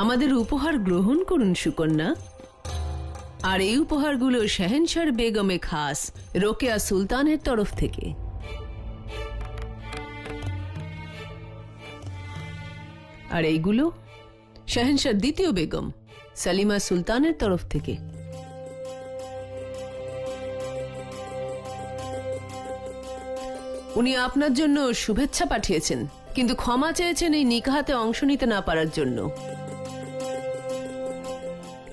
আমাদের উপহার গ্রহণ করুন সুকন্যা। আর এই উপহারগুলো শাহেনশাহ বেগমে খাস রোকেয়া সুলতানের তরফ থেকে। আর এইগুলো শাহেনশাহ দ্বিতীয় বেগম সালিমা সুলতানের তরফ থেকে। উনি আপনার জন্য শুভেচ্ছা পাঠিয়েছেন, কিন্তু ক্ষমা চেয়েছেন এই নিকাহাতে অংশ নিতে না পারার জন্য।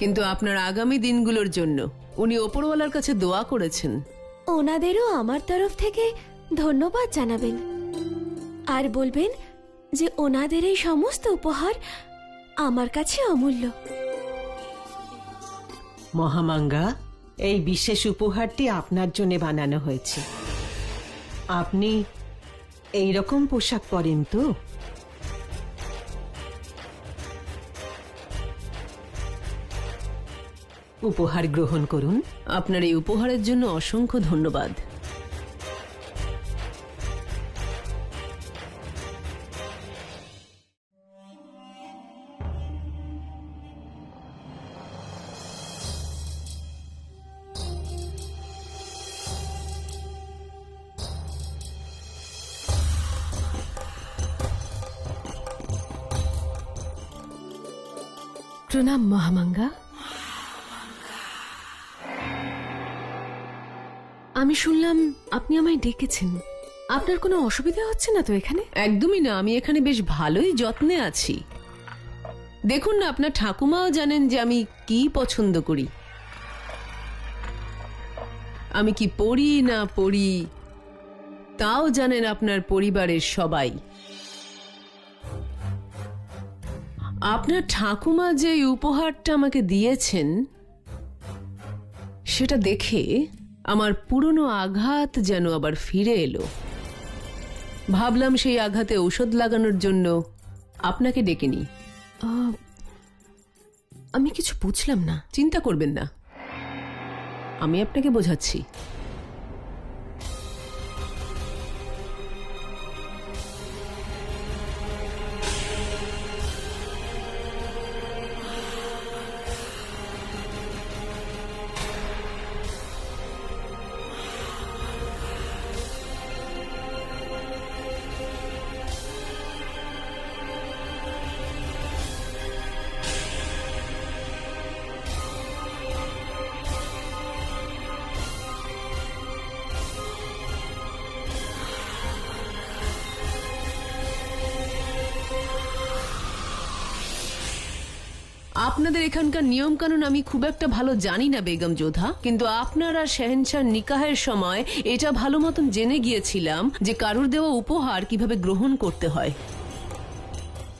কিন্তু আপনার আগামী দিনগুলোর জন্য উনি ওপরওয়ালার কাছে দোয়া করেছেন। ওনাদেরও আমার তরফ থেকে ধন্যবাদ জানাবেন, আর বলবেন যে ওনাদের এই সমস্ত উপহার আমার কাছে অমূল্য। মহামাঙ্গা, এই বিশেষ উপহারটি আপনার জন্য বানানো হয়েছে। আপনি এই রকম পোশাক পরেন তো? উপহার গ্রহণ করুন। আপনার এই উপহারের জন্য অসংখ্য ধন্যবাদ। প্রণাম মহামাঙ্গা। আমি শুনলাম আপনি আমায় ডেকেছেন। আপনার কোনো অসুবিধা হচ্ছে না তো এখানে? একদমই না, আমি এখানে বেশ ভালোই যত্নে আছি। দেখুন না, আপনার ঠাকুমাও জানেন যে আমি কি পছন্দ করি, আমি কি পড়ি না পড়ি তাও জানেন আপনার পরিবারের সবাই। আপনার ঠাকুমা যে উপহারটা আমাকে দিয়েছেন সেটা দেখে আমার পুরনো আঘাত যেন আবার ফিরে এলো। ভাবলাম সেই আঘাতে ঔষধ লাগানোর জন্য আপনাকে ডেকে নিই। আমি কিছু বুঝলাম না। চিন্তা করবেন না, আমি আপনাকে বোঝাচ্ছি। আপনাদের এখানকার নিয়ম কানুন আমি খুব একটা ভালো জানি না বেগম যোধা, কিন্তু আপনার আর শাহেনশাহ নিকাহের সময় এটা ভালো মতন জেনে গিয়েছিলাম যে কারুর দেওয়া উপহার কিভাবে গ্রহণ করতে হয়।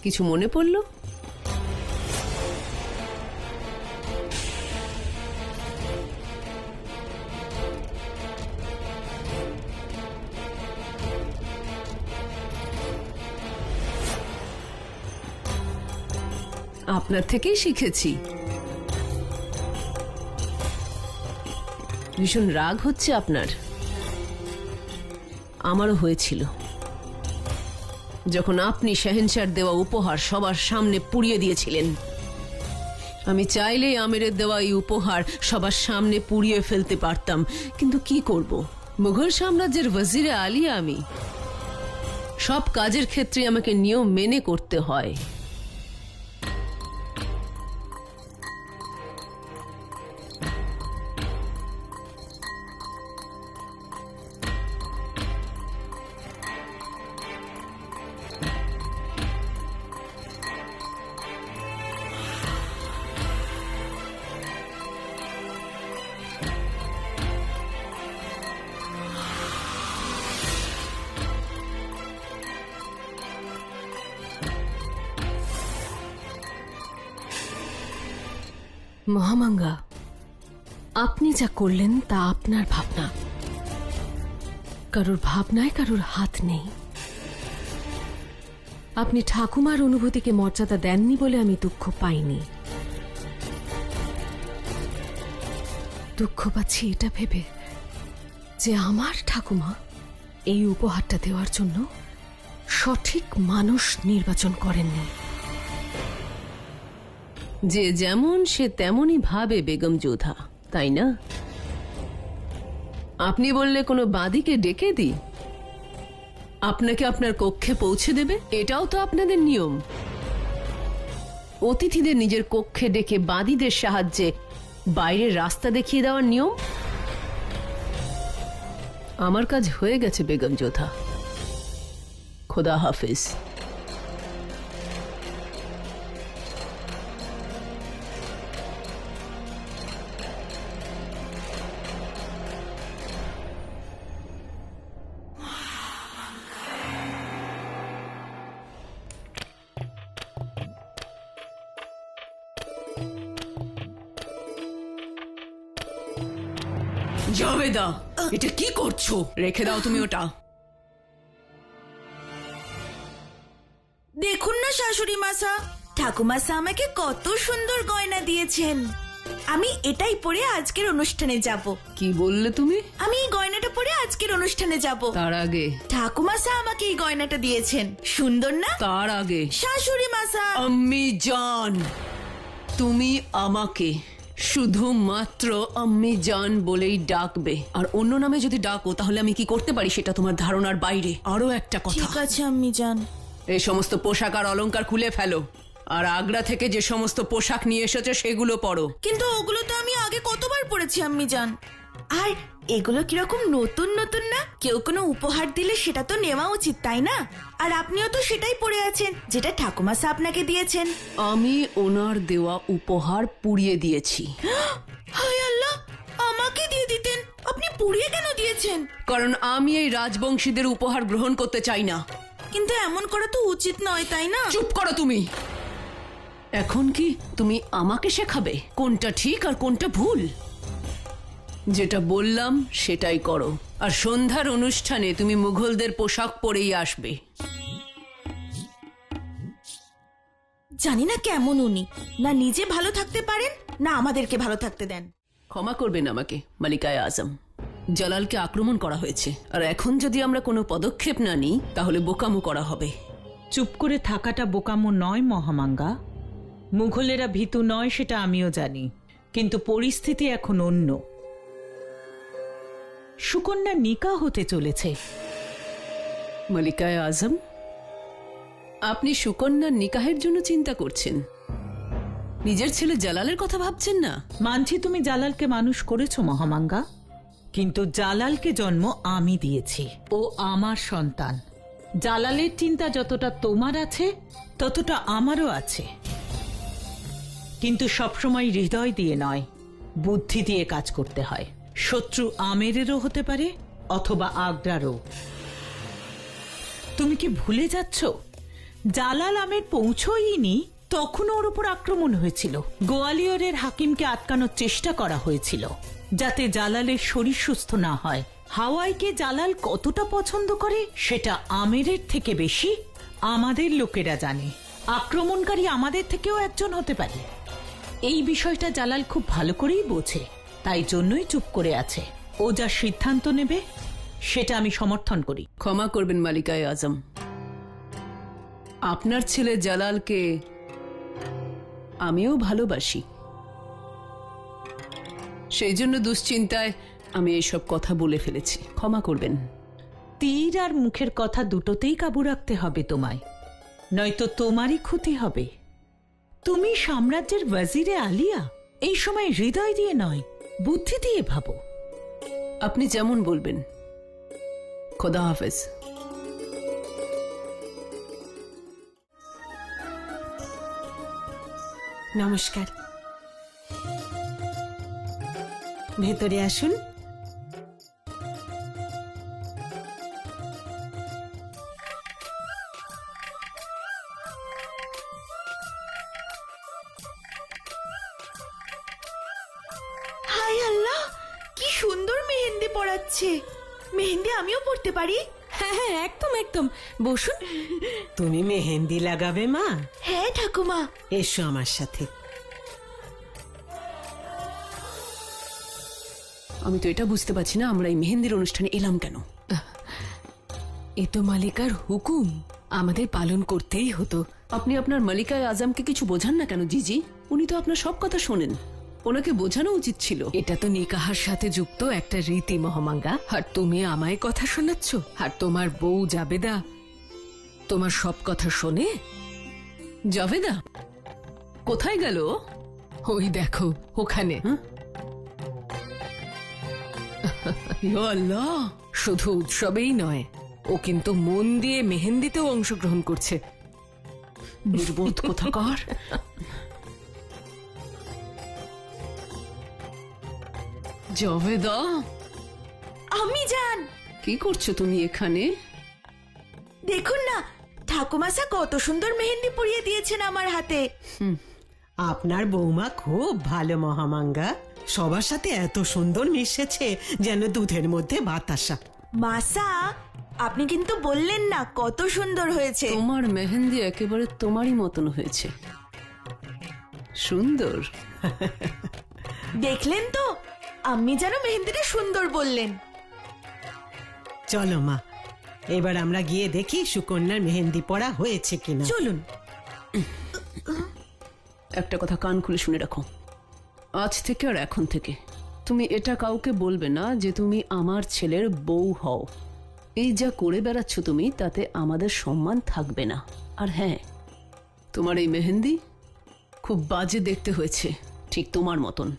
কিছু মনে পড়ল? আপনার থেকেই শিখেছি। ভীষণ রাগ হচ্ছে আপনার। আমারও হয়েছিল যখন আপনি শাহেনশাহর দেওয়া উপহার সবার সামনে পুড়িয়ে দিয়েছিলেন। আমি চাইলেই আমিরের দেওয়া এই উপহার সবার সামনে পুড়িয়ে ফেলতে পারতাম, কিন্তু কি করব, মুঘল সাম্রাজ্যের ওয়াজিরে আলিয়া আমি। সব কাজের ক্ষেত্রে আমাকে নিয়ম মেনে করতে হয়। মহামাঙ্গা, আপনি যা করলেন তা আপনার ভাবনা। কারোর ভাবনায় কারোর হাত নেই। আপনি ঠাকুমার অনুভূতিকে মর্যাদা দেননি বলে আমি দুঃখ পাইনি। দুঃখ পাচ্ছি এটা ভেবে যে আমার ঠাকুমা এই উপহারটা দেওয়ার জন্য সঠিক মানুষ নির্বাচন করেননি। যে যেমন সে তেমনই ভাবে বেগম যোধা, তাই না? আপনি বললে কোনো বাদীকে ডেকে দিই, আপনাকে আপনার কক্ষে পৌঁছে দেবে? এটাও তো আপনাদের নিয়ম। অতিথিদের নিজের কক্ষে ডেকে বাদীদের সাহায্যে বাইরের রাস্তা দেখিয়ে দেওয়ার নিয়ম। আমার কাজ হয়ে গেছে বেগম যোধা। খোদা হাফিজ। জাভেদা, এটা কি করছো? রেখে দাও তুমি ওটা। দেখুন না শাশুড়ি মাসা, ঠাকুমাসা আমাকে কত সুন্দর গয়না দিয়েছেন। আমি এটাই পরে আজকের অনুষ্ঠানে যাব। কি বললে তুমি? আমি এই গয়নাটা পরে আজকের অনুষ্ঠানে যাব। তার আগে ঠাকুমাসা আমাকে এই গয়নাটা দিয়েছেন, সুন্দর না? তার আগে শাশুড়ি মাসা, আম্মি জান, তুমি আমাকে শুধুমাত্র আম্মি জান বলেই ডাকবে, আর অন্য নামে যদি ডাকো তাহলে আমি কি করতে পারি সেটা তোমার ধারণার বাইরে। আরো একটা কথা, ঠিক আছে আম্মি জান। এই সমস্ত পোশাক আর অলংকার খুলে ফেলো, আর আগ্রা থেকে যে সমস্ত পোশাক নিয়ে এসেছো সেগুলো পরো। কিন্তু ওগুলো তো আমি আগে কতবার পরেছি আম্মি জান। আর এগুলো কিরকম নতুন নতুন না? কেউ কোনো উপহার দিলে সেটা তো নেওয়া উচিত, তাই না? আর আপনিও তো সেটাই পরে আছেন যেটা ঠাকুমাসা আপনাকে দিয়েছেন। আমি ওনার দেওয়া উপহার পুড়িয়ে দিয়েছি। হায় আল্লাহ, আমাকে দিয়ে দিতেন, আপনি পুড়িয়ে কেন দিয়েছেন? কারণ আমি এই রাজবংশীদের উপহার গ্রহণ করতে চাই না। কিন্তু এমন করা তো উচিত নয়, তাই না? চুপ করো তুমি। এখন কি তুমি আমাকে শেখাবে কোনটা ঠিক আর কোনটা ভুল? যেটা বললাম সেটাই করো, আর সন্ধ্যার অনুষ্ঠানে তুমি মুঘলদের পোশাক পরেই আসবে। জানি না কেমন উনি, না নিজে ভালো থাকতে পারেন না আমাদেরকে ভালো থাকতে দেন। ক্ষমা করবেন আমাকে মালিকায়ে আজম। জালালকে আক্রমণ করা হয়েছে, আর এখন যদি আমরা কোনো পদক্ষেপ না নিই তাহলে বোকামো করা হবে। চুপ করে থাকাটা বোকামো নয় মহামাঙ্গা। মুঘলেরা ভীতু নয় সেটা আমিও জানি, কিন্তু পরিস্থিতি এখন অন্য। সুকন্যা নিকাহ হতে চলেছে। মালিকায়ে আজম, আপনি সুকন্যার নিকাহের জন্য চিন্তা করছেন, নিজের ছেলে জালালের কথা ভাবছেন না? মানছি তুমি জালালকে মানুষ করেছো মহামাঙ্গা, কিন্তু জালালকে জন্ম আমি দিয়েছি। ও আমার সন্তান। জালালের চিন্তা যতটা তোমার আছে ততটা আমারও আছে, কিন্তু সবসময় হৃদয় দিয়ে নয়, বুদ্ধি দিয়ে কাজ করতে হয়। শত্রু আমেরেরও হতে পারে অথবা আগ্রারও। তুমি কি ভুলে যাচ্ছ জালাল আমের পৌঁছয়নি তখন ওর উপর আক্রমণ হয়েছিল। গোয়ালিয়রের হাকিমকে আটকানোর চেষ্টা করা হয়েছিল যাতে জালালের শরীর সুস্থ না হয়। হাওয়াইকে জালাল কতটা পছন্দ করে সেটা আমেরের থেকে বেশি আমাদের লোকেরা জানে। আক্রমণকারী আমাদের থেকেও একজন হতে পারে। এই বিষয়টা জালাল খুব ভালো করেই বোঝে, তাই জন্যই চুপ করে আছে। ও যা সিদ্ধান্ত নেবে সেটা আমি সমর্থন করি। ক্ষমা করবেন মালিকায়ে আজম, আপনার ছেলে জালালকে আমিও ভালোবাসি, সেই জন্য দুশ্চিন্তায় আমি এইসব কথা বলে ফেলেছি। ক্ষমা করবেন। তীর আর মুখের কথা দুটোতেই কাবু রাখতে হবে তোমায়, নয়তো তোমারই ক্ষতি হবে। তুমি সাম্রাজ্যের ওয়াজিরে আলিয়া, এই সময় হৃদয় দিয়ে নয় বুদ্ধি দিয়ে ভাবো। আপনি যেমন বলবেন। খোদা হাফেজ। নমস্কার, ভেতরে আসুন। হায় আল্লাহ, কি সুন্দর মেহেন্দি পড়াচ্ছে। মেহেন্দি আমিও পড়তে পারি? হ্যাঁ হ্যাঁ, একদম একদম, বসুন। তুমি মেহেন্দি লাগাবে মা? হ্যাঁ ঠাকুমা। এসো আমার সাথে। আমি তো এটা বুঝতে পারছি না আমরা এই মেহেন্দির অনুষ্ঠানে এলাম কেন। এ তো মালিকার হুকুম, আমাদের পালন করতেই হতো। আপনি আপনার মালিকায়ে আজমকে কিছু বোঝান না কেন জিজি? উনি তো আপনার সব কথা শোনেন, ওনাকে বোঝানো উচিত ছিল। এটা তো নিকাহার সাথে যুক্ত একটা রীতি মহামাঙ্গা, আর তুমি আমায় কথা শোনাচ্ছ? আর তোমার বউ জাবেদা তোমার সব কথা শোনে? জাভেদা কোথায় গেল? ওই দেখো ওখানে। ইয়া আল্লাহ, শুধু উৎসবেই নয়, ও কিন্তু মন দিয়ে মেহেন্দিতেও অংশগ্রহণ করছে। নির্বোধ কোথাকার। জাভেদা, আম্মি জান, কি করছো তুমি এখানে? দেখুন না ঠাকুমাসা কত সুন্দর মেহেন্দি পরিয়ে দিয়েছেন আমার হাতে। আপনার বৌমা খুব ভালো মহামাঙ্গা, সবার সাথে এত সুন্দর মিশেছে যেন দুধের মধ্যে বাতাসা। মাসা, আপনি কিন্তু বললেন না কত সুন্দর হয়েছে। তোমার মেহেন্দি একেবারে তোমারই মতন হয়েছে, সুন্দর। দেখলেন তো, আম্মি যেন মেহেন্দিটা সুন্দর বললেন। চলো মা, এবার আমরা গিয়ে দেখি সুকন্যার মেহেন্দি পড়া হয়েছে কিনা। চলুন। একটা কথা কান খুলে শুনে রাখো, আজ থেকে আর এখন থেকে তুমি এটা কাউকে বলবে না যে তুমি আমার ছেলের বউ হও। এই যা করে বেড়াচ্ছ তুমি, তাতে আমাদের সম্মান থাকবে না। আর হ্যাঁ, তোমার এই মেহেন্দি খুব বাজে দেখতে হয়েছে, ঠিক তোমার মতন।